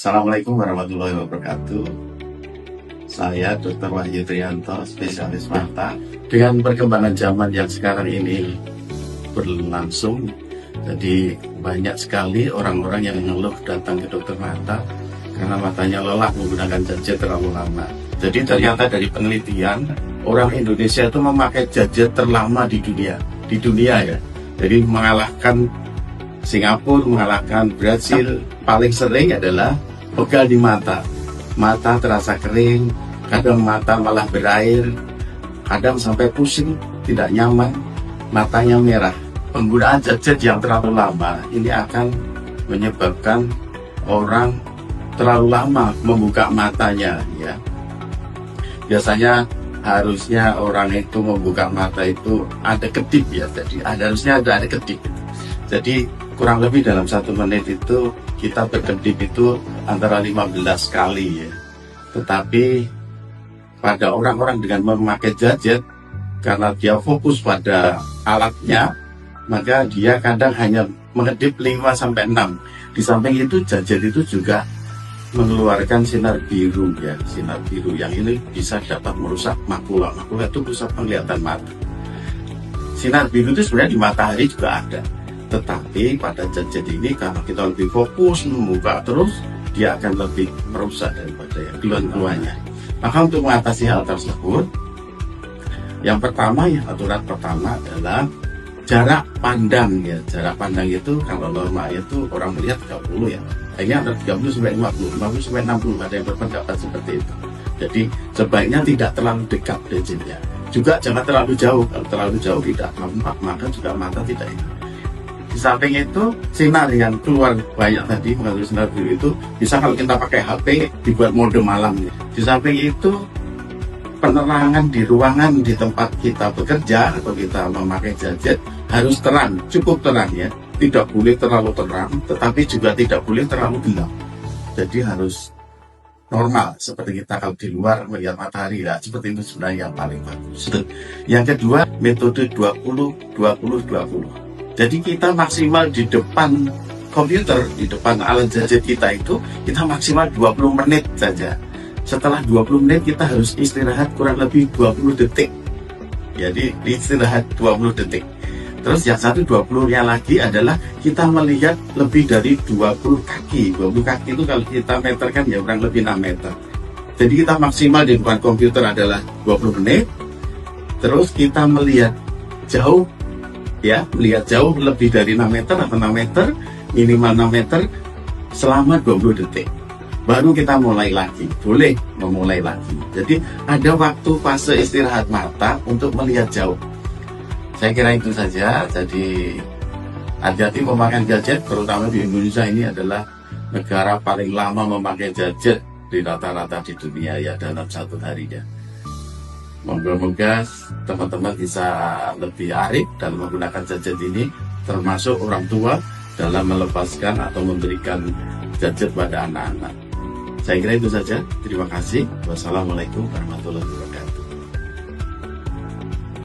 Assalamualaikum warahmatullahi wabarakatuh. Saya Dr. Wahyu Trianto, spesialis mata. Dengan perkembangan zaman yang sekarang ini berlangsung, jadi banyak sekali orang-orang yang mengeluh datang ke dokter mata karena matanya lelah menggunakan gadget terlalu lama. Jadi ternyata dari penelitian, orang Indonesia itu memakai gadget terlama di dunia ya. Jadi mengalahkan Singapura, mengalahkan Brasil. Paling sering adalah pegal di mata. Mata terasa kering, kadang mata malah berair, kadang sampai pusing, tidak nyaman, matanya merah. Penggunaan gadget yang terlalu lama ini akan menyebabkan orang terlalu lama membuka matanya ya. Biasanya harusnya orang itu membuka mata itu ada kedip ya, jadi harusnya ada kedip. Jadi kurang lebih dalam 1 menit itu kita berkedip itu antara 15 kali ya. Tetapi pada orang-orang dengan memakai gadget, karena dia fokus pada alatnya, maka dia kadang hanya mengedip 5-6. Di samping itu gadget itu juga mengeluarkan sinar biru ya, sinar biru yang ini bisa dapat merusak makula. Makula itu pusat penglihatan mata. Sinar biru itu sebenarnya di matahari juga ada. Tetapi pada gadget ini kalau kita lebih fokus membuka terus, dia akan lebih merusak daripada yang keluhan-keluhannya. Maka untuk mengatasi hal tersebut, yang pertama ya, aturan pertama adalah jarak pandang ya. Jarak pandang itu kalau normal itu orang melihat 30 ya. Ini antara 30 sampai 50, 50 sampai 60 ada yang berpendapat seperti itu. Jadi sebaiknya tidak terlalu dekat gadgetnya. Juga jangan terlalu jauh. Kalau terlalu jauh tidak nampak, maka juga mata tidak enak. Di samping itu, sinar yang keluar banyak tadi mengandung sinar biru itu bisa kalau kita pakai HP dibuat mode malam. Di samping itu, penerangan di ruangan di tempat kita bekerja atau kita memakai gadget harus terang, cukup terang ya. Tidak boleh terlalu terang, tetapi juga tidak boleh terlalu gelap. Jadi harus normal seperti kita kalau di luar melihat matahari ya. Seperti itu sebenarnya yang paling bagus. Yang kedua, metode 20-20-20. Jadi kita maksimal di depan komputer, di depan alat gadget kita itu, kita maksimal 20 menit saja. Setelah 20 menit kita harus istirahat kurang lebih 20 detik. Jadi istirahat 20 detik. Terus yang satu 20-nya lagi adalah kita melihat lebih dari 20 kaki. 20 kaki itu kalau kita meterkan ya kurang lebih 6 meter. Jadi kita maksimal di depan komputer adalah 20 menit. Terus kita melihat jauh, ya, melihat jauh lebih dari 6 meter atau 6 meter, minimal 6 meter selama 20 detik. Baru kita mulai lagi, boleh memulai lagi. Jadi ada waktu fase istirahat mata untuk melihat jauh. Saya kira itu saja. Jadi hati-hati memakai gadget, terutama di Indonesia ini adalah negara paling lama memakai gadget di rata-rata di dunia ya dalam 1 harinya. Moga-moga teman-teman bisa lebih arif dalam menggunakan gadget ini, termasuk orang tua dalam melepaskan atau memberikan gadget pada anak-anak. Saya kira itu saja. Terima kasih. Wassalamualaikum warahmatullahi wabarakatuh.